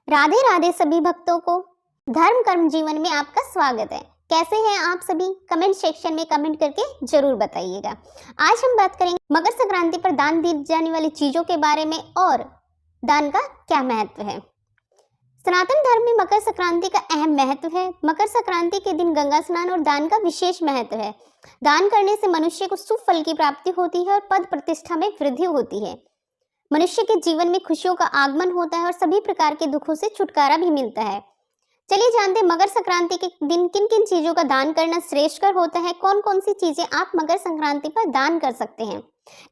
राधे राधे सभी भक्तों को धर्म कर्म जीवन में आपका स्वागत है। कैसे हैं आप सभी? कमेंट सेक्शन में कमेंट करके जरूर बताइएगा। आज हम बात करेंगे मकर संक्रांति पर दान दी जाने वाली चीजों के बारे में और दान का क्या महत्व है। सनातन धर्म में मकर संक्रांति का अहम महत्व है। मकर संक्रांति के दिन गंगा स्नान और दान का विशेष महत्व है। दान करने से मनुष्य को शुभ फल की प्राप्ति होती है और पद प्रतिष्ठा में वृद्धि होती है। मनुष्य के जीवन में खुशियों का आगमन होता है और सभी प्रकार के दुखों से छुटकारा भी मिलता है। चलिए जानते हैं मकर संक्रांति के दिन किन किन चीजों का दान करना श्रेष्ठकर होता है, कौन कौन सी चीजें आप मकर संक्रांति पर दान कर सकते हैं।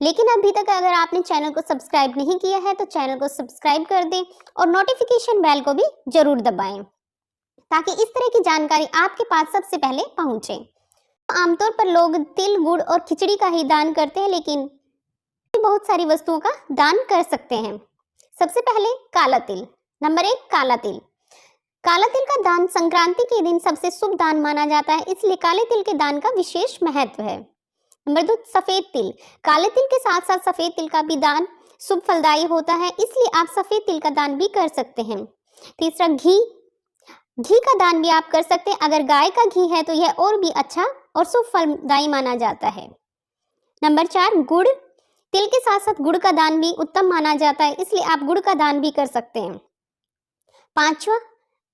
लेकिन अभी तक अगर आपने चैनल को सब्सक्राइब नहीं किया है तो चैनल को सब्सक्राइब कर दें और नोटिफिकेशन बेल को भी जरूर दबाएं ताकि इस तरह की जानकारी आपके पास सबसे पहले पहुंचे। आमतौर पर लोग तिल, गुड़ और खिचड़ी का ही दान करते हैं, लेकिन बहुत सारी वस्तुओं का दान कर सकते हैं। सबसे पहले काला तिल। नंबर 1, काला तिल। काला तिल का दान संक्रांति के दिन सबसे शुभ दान माना जाता है, इसलिए काले तिल के दान का विशेष महत्व है। नंबर 2, सफेद तिल। काले तिल के साथ साथ सफेद तिल का भी दान शुभ फलदायी होता है, इसलिए आप सफेद तिल का दान भी कर सकते हैं। तीसरा, घी। घी का दान भी आप कर सकते हैं। अगर गाय का घी है तो यह और भी अच्छा और शुभ फलदायी माना जाता है। नंबर 4, गुड़। तिल के साथ साथ गुड़ का दान भी उत्तम माना जाता है, इसलिए आप गुड़ का दान भी कर सकते हैं।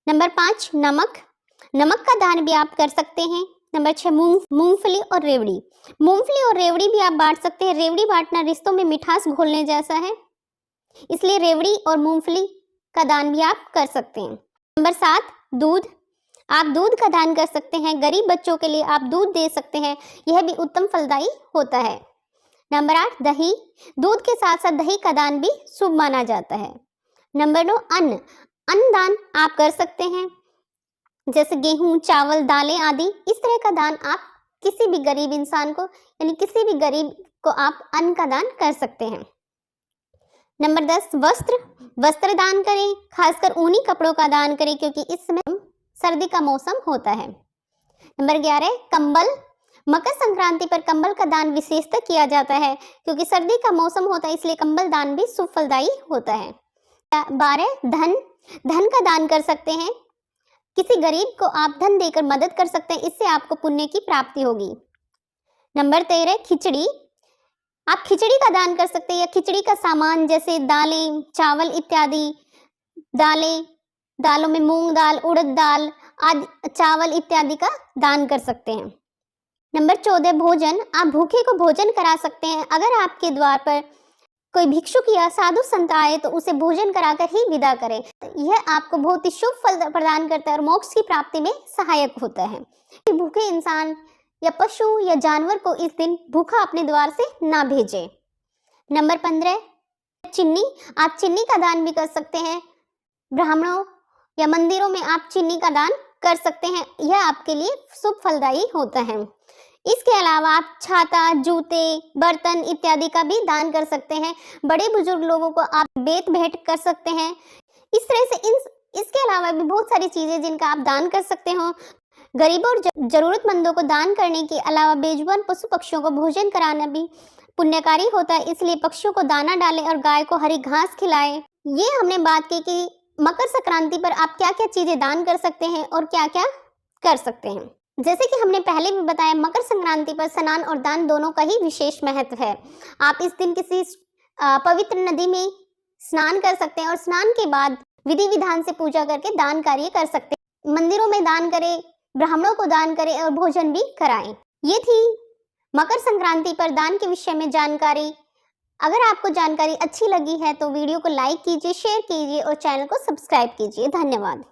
नंबर 5, नमक। नमक का दान भी आप कर सकते हैं। नंबर 6, मूंगफली और रेवड़ी। मूंगफली और रेवड़ी भी आप बांट सकते हैं। रेवड़ी बांटना रिश्तों में मिठास घोलने जैसा है, इसलिए रेवड़ी और मूंगफली का दान भी आप कर सकते हैं। नंबर 7, दूध। आप दूध का दान कर सकते हैं। गरीब बच्चों के लिए आप दूध दे सकते हैं, यह भी उत्तम फलदायी होता है। नंबर 8, दही। दूध के साथ साथ दही का दान भी शुभ माना जाता है। नंबर 9, अन्न। अन्न दान आप कर सकते हैं, जैसे गेहूं, चावल, दालें आदि। इस तरह का दान आप किसी भी गरीब इंसान को, यानी किसी भी गरीब को आप अन्न का दान कर सकते हैं। नंबर 10, वस्त्र। वस्त्र दान करें, खासकर ऊनी कपड़ों का दान करें, क्योंकि इस समय सर्दी का मौसम होता है। नंबर 11, कंबल। मकर संक्रांति पर कंबल का दान विशेषतः किया जाता है, क्योंकि सर्दी का मौसम होता है, इसलिए कंबल दान भी शुभ फलदायी होता है। 12, धन। धन का दान कर सकते हैं। किसी गरीब को आप धन देकर मदद कर सकते हैं, इससे आपको पुण्य की प्राप्ति होगी। नंबर 13, खिचड़ी। आप खिचड़ी का दान कर सकते हैं या खिचड़ी का सामान जैसे दालें, चावल इत्यादि। दालों में मूंग दाल, उड़द दाल आदि, चावल इत्यादि का दान कर सकते हैं। नंबर 14, भोजन। आप भूखे को भोजन करा सकते हैं। अगर आपके द्वार पर कोई भिक्षुक या साधु संत आए तो उसे भोजन कराकर ही विदा करें। यह आपको बहुत ही शुभ फल प्रदान करता है और मोक्ष की प्राप्ति में सहायक होता है। भूखे इंसान या पशु या जानवर को इस दिन भूखा अपने द्वार से ना भेजें। नंबर 15, चीनी। आप चीनी का दान भी कर सकते हैं। ब्राह्मणों या मंदिरों में आप चीनी का दान कर सकते हैं, यह आपके लिए शुभ फलदायी होता है। इसके अलावा आप छाता, जूते, बर्तन इत्यादि का भी दान कर सकते हैं। बड़े बुजुर्ग लोगों को आप बेत भेंट कर सकते हैं। इस तरह से इसके अलावा भी बहुत सारी चीजें जिनका आप दान कर सकते हो। गरीबों और जरूरतमंदों को दान करने के अलावा बेजुबान पशु पक्षियों को भोजन कराना भी पुण्यकारी होता है, इसलिए पक्षियों को दाना डालें और गाय को हरी घास खिलाएं। ये हमने बात की कि मकर संक्रांति पर आप क्या क्या चीजें दान कर सकते हैं और क्या क्या कर सकते हैं। जैसे कि हमने पहले भी बताया, मकर संक्रांति पर स्नान और दान दोनों का ही विशेष महत्व है। आप इस दिन किसी पवित्र नदी में स्नान कर सकते हैं और स्नान के बाद विधि विधान से पूजा करके दान कार्य कर सकते हैं। मंदिरों में दान करें, ब्राह्मणों को दान करें और भोजन भी कराएं। ये थी मकर संक्रांति पर दान के विषय में जानकारी। अगर आपको जानकारी अच्छी लगी है तो वीडियो को लाइक कीजिए, शेयर कीजिए और चैनल को सब्सक्राइब कीजिए। धन्यवाद।